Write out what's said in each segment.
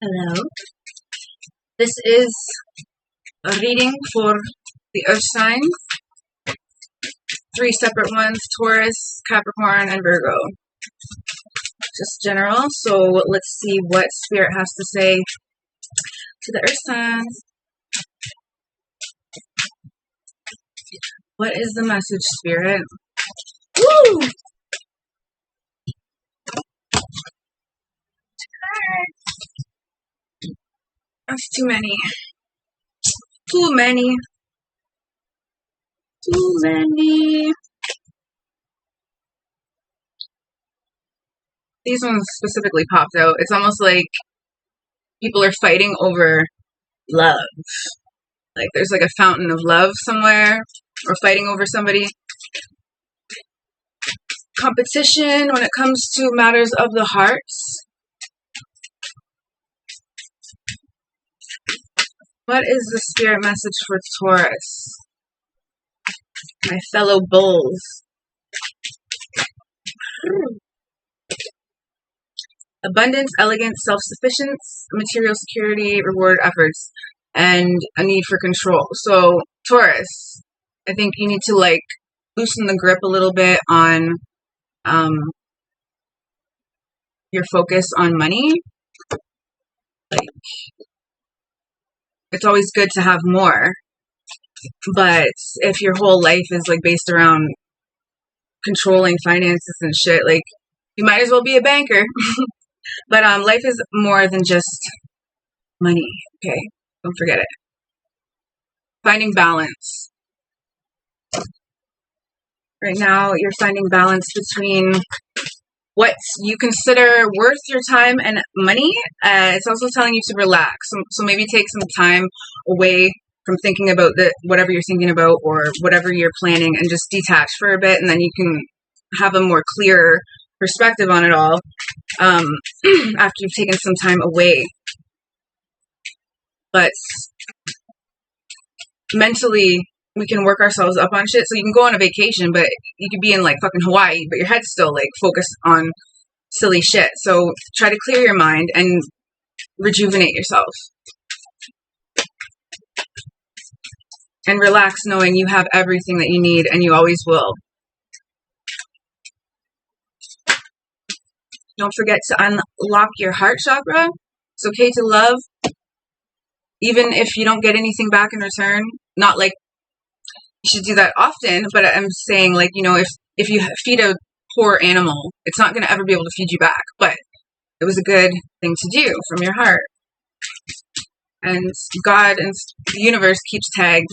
Hello. This is a reading for the earth signs. 3 separate ones: Taurus, Capricorn, and Virgo. Just general. So let's see what Spirit has to say to the earth signs. What is the message, Spirit? Woo! That's too many. Too many. Too many. These ones specifically popped out. It's almost like people are fighting over love. Like there's like a fountain of love somewhere, or fighting over somebody. Competition when it comes to matters of the hearts. What is the Spirit message for Taurus? My fellow bulls. Abundance, elegance, self-sufficiency, material security, reward efforts, and a need for control. So, Taurus, I think you need to like loosen the grip a little bit on your focus on money. Like, it's always good to have more, but if your whole life is like based around controlling finances and shit, like you might as well be a banker. But life is more than just money. Okay, don't forget it. Finding balance. Right now, you're finding balance between what you consider worth your time and money. It's also telling you to relax. So maybe take some time away from thinking about whatever you're thinking about or whatever you're planning, and just detach for a bit, and then you can have a more clear perspective on it all after you've taken some time away. But mentally, we can work ourselves up on shit. So you can go on a vacation, but you could be in like fucking Hawaii, but your head's still like focused on silly shit. So try to clear your mind and rejuvenate yourself. And relax knowing you have everything that you need and you always will. Don't forget to unlock your heart chakra. It's okay to love, even if you don't get anything back in return. Not like you should do that often, but I'm saying, like, you know, if you feed a poor animal, it's not going to ever be able to feed you back, but it was a good thing to do from your heart. And God and the universe keeps tagged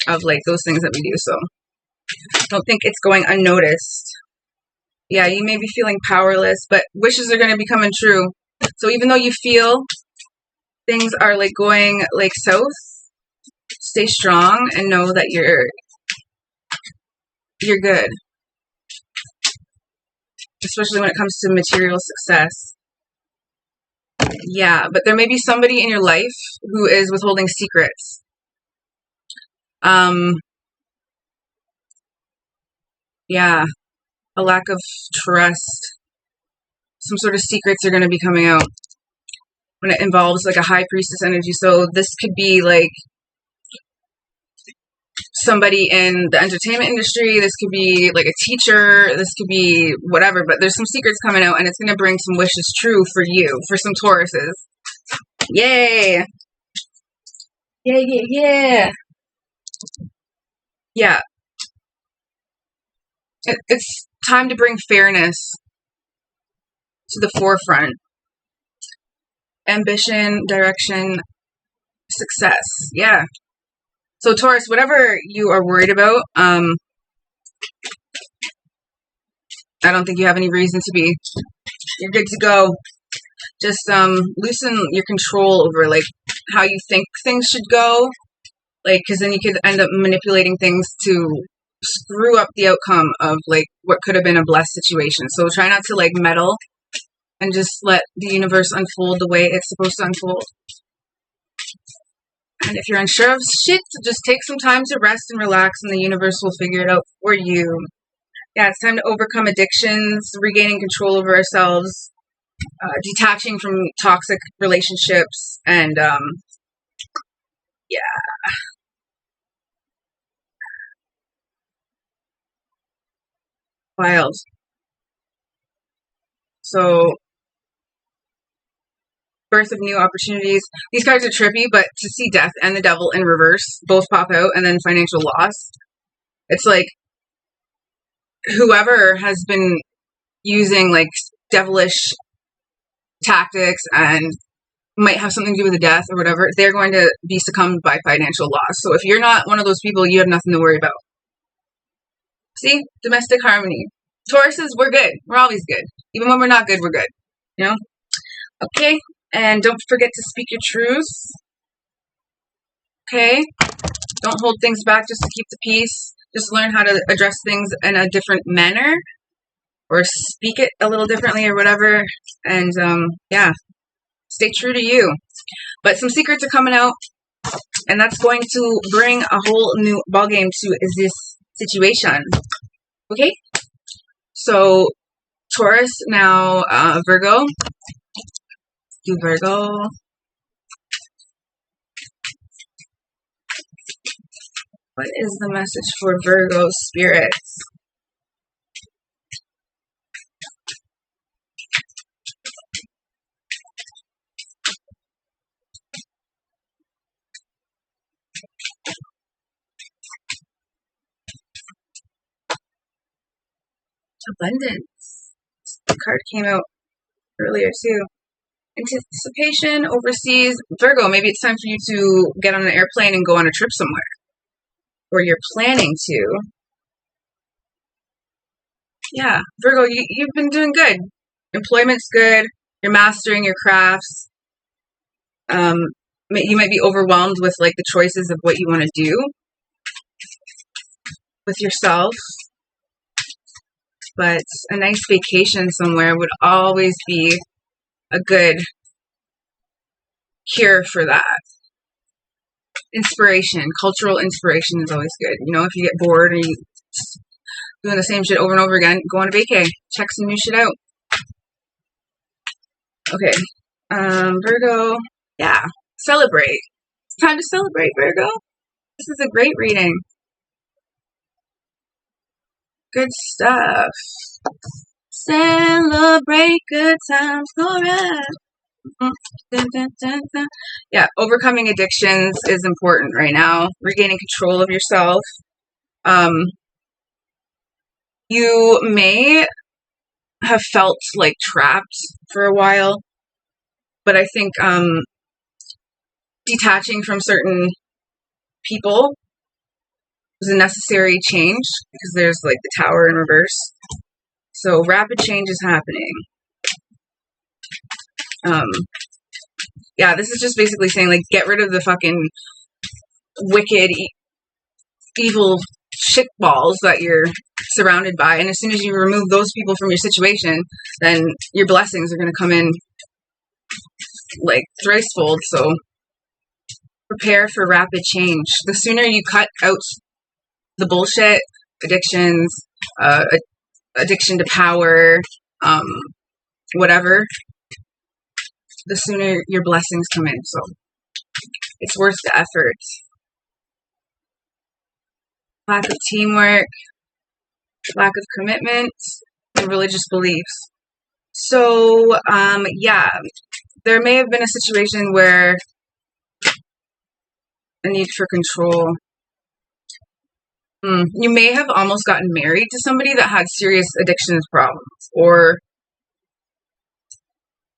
of like those things that we do, so don't think it's going unnoticed. Yeah, you may be feeling powerless, but wishes are going to be coming true. So even though you feel things are like going like south, stay strong and know that you're good. Especially when it comes to material success. Yeah, but there may be somebody in your life who is withholding secrets. Yeah, a lack of trust. Some sort of secrets are going to be coming out when it involves like a high priestess energy. So this could be like somebody in the entertainment industry. This could be like a teacher. This could be whatever. But there's some secrets coming out, and it's going to bring some wishes true for you, for some Tauruses. Yay! Yeah, yeah, yeah. Yeah. It's time to bring fairness to the forefront. Ambition, direction, success. Yeah. So Taurus, whatever you are worried about, I don't think you have any reason to be. You're good to go. Just loosen your control over like how you think things should go. Like, because then you could end up manipulating things to screw up the outcome of like what could have been a blessed situation. So try not to like meddle and just let the universe unfold the way it's supposed to unfold. And if you're unsure of shit, just take some time to rest and relax, and the universe will figure it out for you. Yeah, it's time to overcome addictions, regaining control over ourselves, detaching from toxic relationships, and yeah, wild. So, birth of new opportunities. These cards are trippy, but to see death and the devil in reverse both pop out, and then financial loss. It's like whoever has been using like devilish tactics and might have something to do with the death or whatever, they're going to be succumbed by financial loss. So if you're not one of those people, you have nothing to worry about. See? Domestic harmony. Tauruses, we're good. We're always good. Even when we're not good, we're good. You know? Okay? And don't forget to speak your truths. Okay? Don't hold things back just to keep the peace. Just learn how to address things in a different manner, or speak it a little differently or whatever. And yeah, stay true to you. But some secrets are coming out, and that's going to bring a whole new ballgame to this situation. Okay? So, Taurus, now Virgo. Do Virgo. What is the message for Virgo spirits? Abundance. The card came out earlier too. Anticipation, overseas. Virgo, maybe it's time for you to get on an airplane and go on a trip somewhere. Or you're planning to. Yeah, Virgo, you've been doing good. Employment's good. You're mastering your crafts. You might be overwhelmed with like the choices of what you want to do with yourself. But a nice vacation somewhere would always be a good cure for that. Inspiration, cultural inspiration is always good. You know, if you get bored or you doing the same shit over and over again, go on a vacay. Check some new shit out. Okay. Virgo, yeah. Celebrate. It's time to celebrate, Virgo. This is a great reading. Good stuff. Celebrate good times, alright. Yeah, overcoming addictions is important right now. Regaining control of yourself. You may have felt like trapped for a while, but I think detaching from certain people was a necessary change, because there's like the Tower in reverse. So rapid change is happening. Yeah, this is just basically saying, like, get rid of the fucking wicked, evil shitballs that you're surrounded by. And as soon as you remove those people from your situation, then your blessings are going to come in, like, thricefold. So prepare for rapid change. The sooner you cut out the bullshit, addictions, addiction to power, whatever, the sooner your blessings come in. So it's worth the effort. Lack of teamwork, lack of commitment, and religious beliefs. So, yeah, there may have been a situation where a need for control. You may have almost gotten married to somebody that had serious addictions problems, or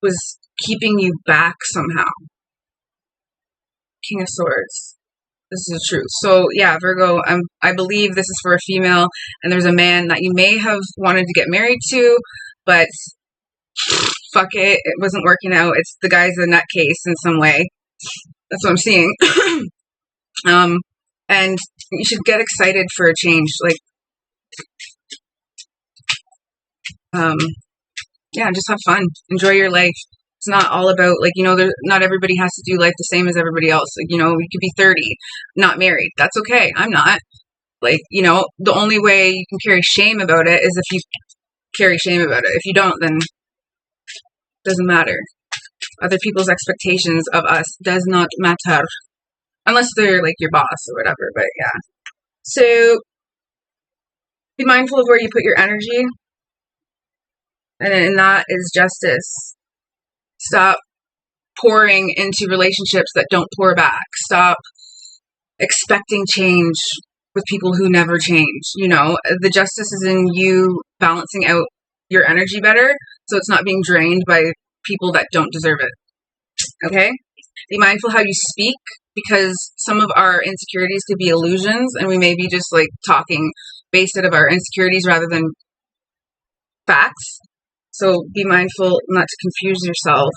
was keeping you back somehow. King of Swords. This is the truth. So, yeah, Virgo, I believe this is for a female, and there's a man that you may have wanted to get married to, but fuck it, it wasn't working out. It's the guy's a nutcase in some way. That's what I'm seeing. And you should get excited for a change. Like, yeah, just have fun. Enjoy your life. It's not all about, like, you know, not everybody has to do life the same as everybody else. Like, you know, you could be 30, not married. That's okay. I'm not. Like, you know, the only way you can carry shame about it is if you carry shame about it. If you don't, then Doesn't matter. Other people's expectations of us does not matter. Unless they're like your boss or whatever, but yeah. So be mindful of where you put your energy. And that is justice. Stop pouring into relationships that don't pour back. Stop expecting change with people who never change. You know, the justice is in you balancing out your energy better so it's not being drained by people that don't deserve it. Okay? Be mindful how you speak, because some of our insecurities could be illusions and we may be just like talking based out of our insecurities rather than facts. So be mindful not to confuse yourself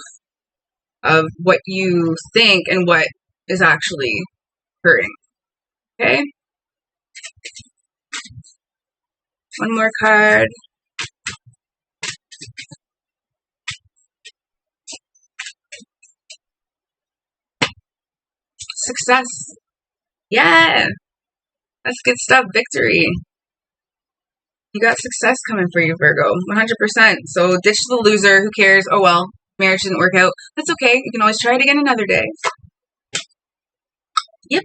of what you think and what is actually hurting. Okay? One more card. Success. Yeah. That's good stuff. Victory. You got success coming for you, Virgo. 100%. So ditch the loser. Who cares? Oh, well. Marriage didn't work out. That's okay. You can always try it again another day. Yep.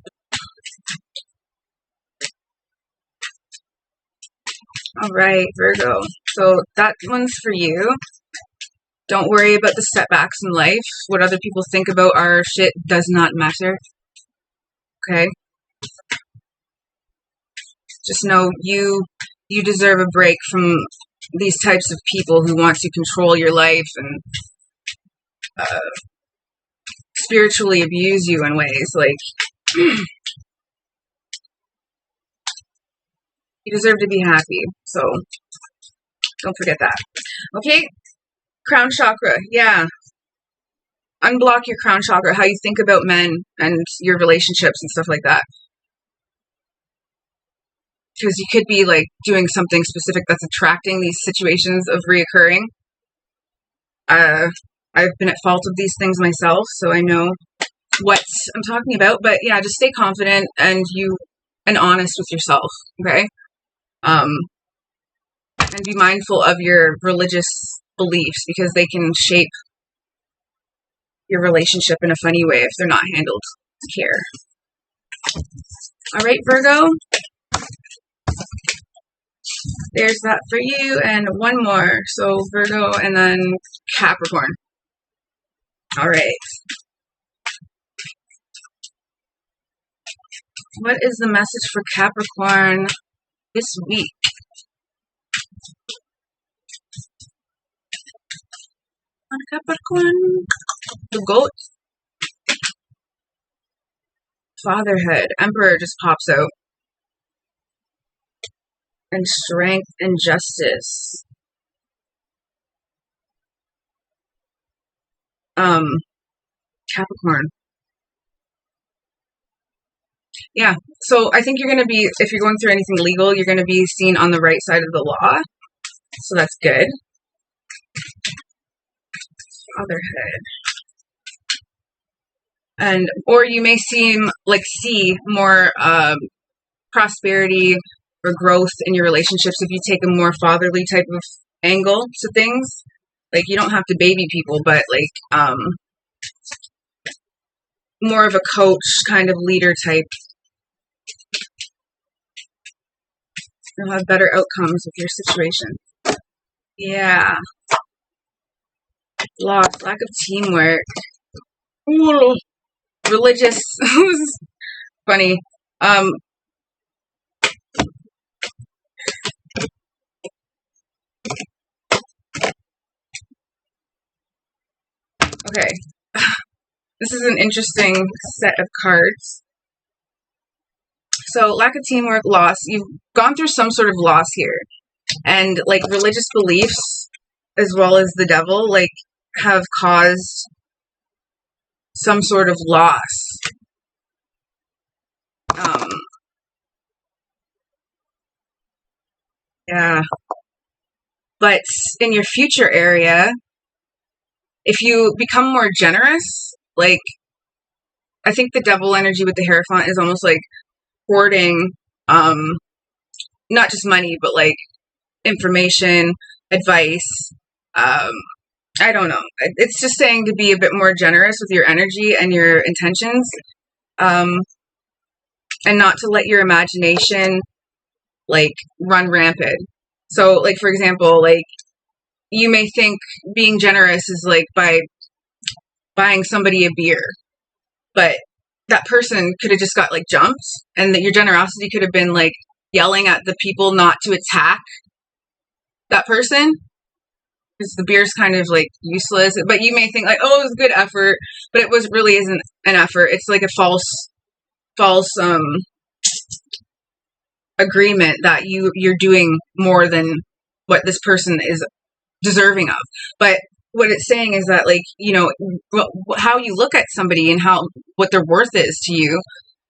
All right, Virgo. So that one's for you. Don't worry about the setbacks in life. What other people think about our shit does not matter. Okay? Just know you deserve a break from these types of people who want to control your life and spiritually abuse you in ways. Like, you deserve to be happy. So don't forget that. Okay? Crown chakra. Yeah. Unblock your crown chakra, how you think about men and your relationships and stuff like that. Because you could be like doing something specific that's attracting these situations of reoccurring. I've been at fault of these things myself, so I know what I'm talking about. But yeah, just stay confident and honest with yourself, okay? And be mindful of your religious beliefs, because they can shape your relationship in a funny way if they're not handled with care. All right, Virgo. There's that for you, and one more. So Virgo and then Capricorn. All right. What is the message for Capricorn this week? On Capricorn, the goat. Fatherhood. Emperor just pops out. And strength and justice. Capricorn. Yeah, so I think you're going to be, if you're going through anything legal, you're going to be seen on the right side of the law. So that's good. Fatherhood. And, or you may see more prosperity or growth in your relationships if you take a more fatherly type of angle to things. Like, you don't have to baby people, but like, more of a coach kind of leader type. You'll have better outcomes with your situation. Yeah. Loss, lack of teamwork. Ooh. Religious. Funny. Okay. This is an interesting set of cards. So, lack of teamwork, loss. You've gone through some sort of loss here. And, like, religious beliefs, as well as the devil, like, have caused some sort of loss. Yeah. But in your future area, if you become more generous, like, I think the devil energy with the Hierophant is almost like hoarding, not just money, but like information, advice, I don't know. It's just saying to be a bit more generous with your energy and your intentions, and not to let your imagination like run rampant. So, like for example, like you may think being generous is like by buying somebody a beer, but that person could have just got like jumped, and that your generosity could have been like yelling at the people not to attack that person, because the beer's kind of like useless. But you may think like, oh, it was a good effort, but it was really isn't an effort. It's like a false agreement that you're doing more than what this person is deserving of. But what it's saying is that, like, you know, how you look at somebody and what their worth is to you,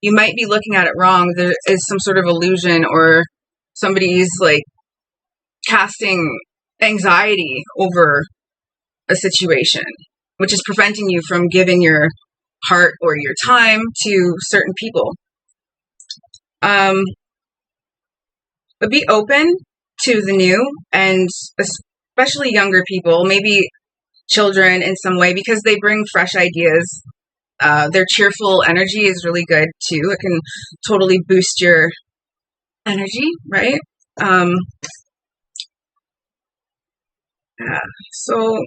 you might be looking at it wrong. There is some sort of illusion, or somebody's like casting anxiety over a situation, which is preventing you from giving your heart or your time to certain people. But be open to the new, and especially younger people, maybe children in some way, because they bring fresh ideas. Their cheerful energy is really good too. It can totally boost your energy, right? So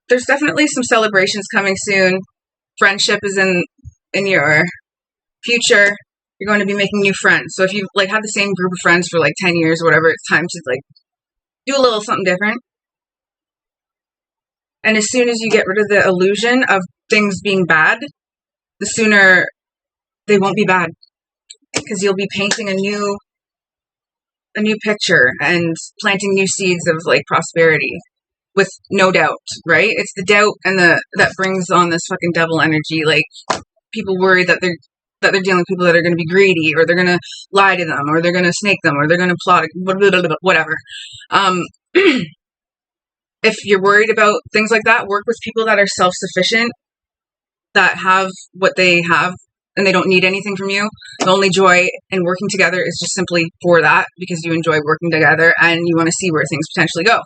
there's definitely some celebrations coming soon. Friendship is in your future. You're going to be making new friends. So if you like have the same group of friends for like 10 years or whatever, it's time to like do a little something different. And as soon as you get rid of the illusion of things being bad, the sooner they won't be bad, because you'll be painting a new picture and planting new seeds of like prosperity with no doubt, right? It's the doubt and that brings on this fucking devil energy. Like, people worry that they're dealing with people that are going to be greedy, or they're going to lie to them, or they're going to snake them, or they're going to plot whatever. If you're worried about things like that, work with people that are self-sufficient, that have what they have, and they don't need anything from you. The only joy in working together is just simply for that, because you enjoy working together and you want to see where things potentially go.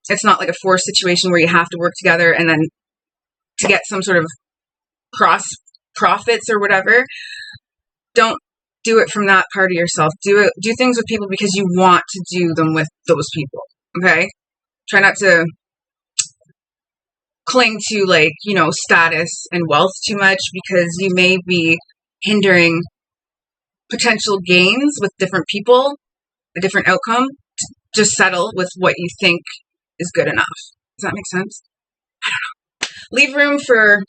It's not like a forced situation where you have to work together and then to get some sort of cross profits or whatever. Don't do it from that part of yourself. Do things with people because you want to do them with those people. Okay? Try not to cling to, like, you know, status and wealth too much, because you may be hindering potential gains with different people, a different outcome. Just settle with what you think is good enough. Does that make sense? I don't know. Leave room for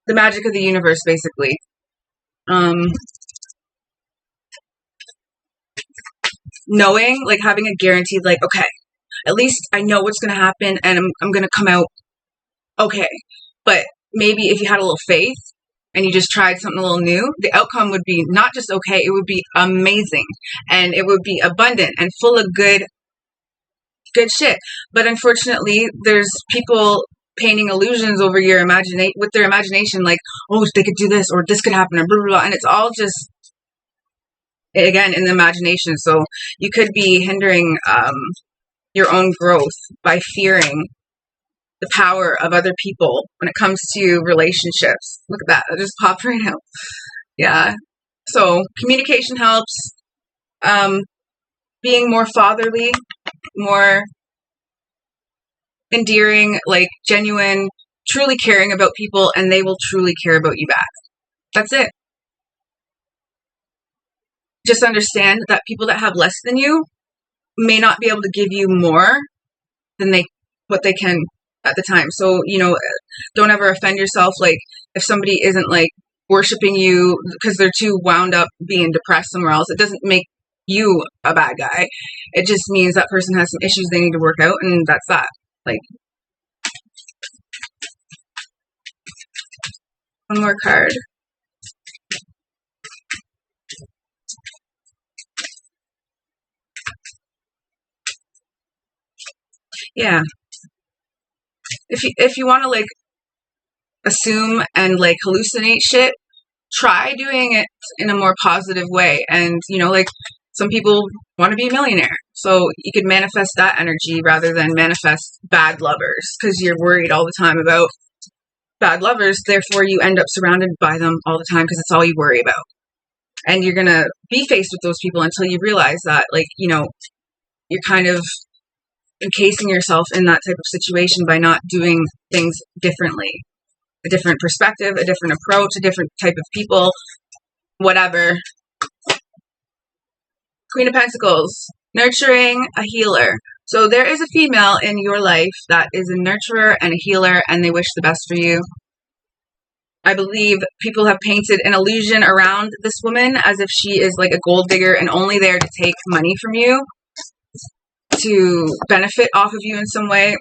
the magic of the universe, basically. Knowing, like, having a guaranteed, like, okay, at least I know what's going to happen, and I'm going to come out okay. But maybe if you had a little faith and you just tried something a little new, the outcome would be not just okay, it would be amazing, and it would be abundant and full of good shit. But unfortunately, there's people painting illusions over your with their imagination, like, oh, they could do this, or this could happen, or blah, blah, blah, and it's all just, again, in the imagination. So you could be hindering your own growth by fearing the power of other people when it comes to relationships. Look at that. That just popped right out. Yeah. So communication helps. Being more fatherly, more endearing, like genuine, truly caring about people, and they will truly care about you back. That's it. Just understand that people that have less than you may not be able to give you more than what they can at the time. So, you know, don't ever offend yourself. Like, if somebody isn't like worshiping you because they're too wound up being depressed somewhere else, it doesn't make you a bad guy. It just means that person has some issues they need to work out, and that's that. Like, one more card. Yeah. If you want to, like, assume and, like, hallucinate shit, try doing it in a more positive way. And, you know, like, some people want to be a millionaire. So you could manifest that energy rather than manifest bad lovers, because you're worried all the time about bad lovers. Therefore, you end up surrounded by them all the time because it's all you worry about. And you're going to be faced with those people until you realize that, like, you know, you're kind of encasing yourself in that type of situation by not doing things differently. A different perspective, a different approach, a different type of people, whatever. Queen of Pentacles, nurturing, a healer. So there is a female in your life that is a nurturer and a healer, and they wish the best for you. I believe people have painted an illusion around this woman as if she is like a gold digger and only there to take money from you, to benefit off of you in some way.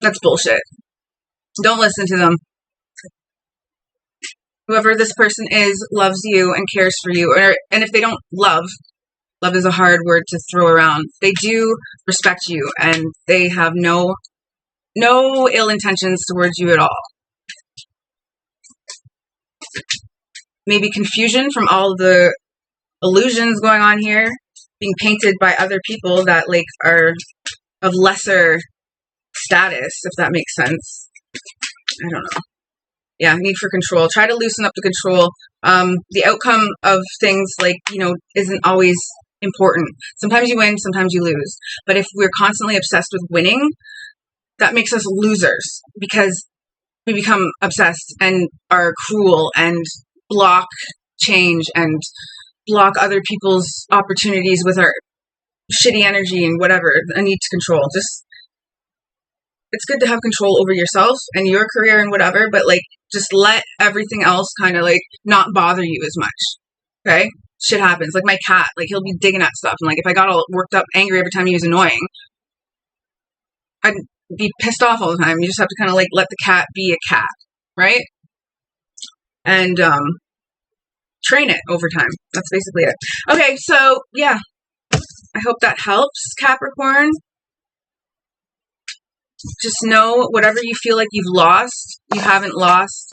That's bullshit. Don't listen to them. Whoever this person is loves you and cares for you. And if they don't love is a hard word to throw around. They do respect you, and they have no ill intentions towards you at all. Maybe confusion from all the illusions going on here, being painted by other people that like are of lesser status, if that makes sense. I don't know. Yeah, need for control. Try to loosen up the control. The outcome of things, like, you know, isn't always important. Sometimes you win, sometimes you lose. But if we're constantly obsessed with winning, that makes us losers, because we become obsessed and are cruel and block change and block other people's opportunities with our shitty energy and whatever. A need to control. Just, it's good to have control over yourself and your career and whatever, but like, just let everything else kind of like not bother you as much. Okay? Shit happens. Like my cat, like he'll be digging at stuff, and like if I got all worked up, angry every time he was annoying, I'd be pissed off all the time. You just have to kind of like let the cat be a cat, right? And train it over time. That's basically it. Okay, so yeah, I hope that helps, Capricorn. Just know whatever you feel like you've lost, you haven't lost.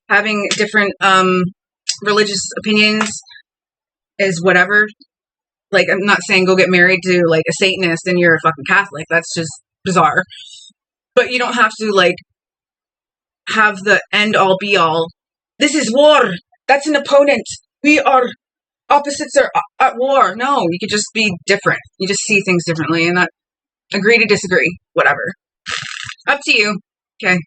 Having different religious opinions is whatever. Like, I'm not saying go get married to like a Satanist and you're a fucking Catholic. That's just bizarre. But you don't have to like have the end all be all. This is war. That's an opponent. We are opposites are at war. No, you could just be different. You just see things differently and not agree to disagree. Whatever. Up to you. Okay.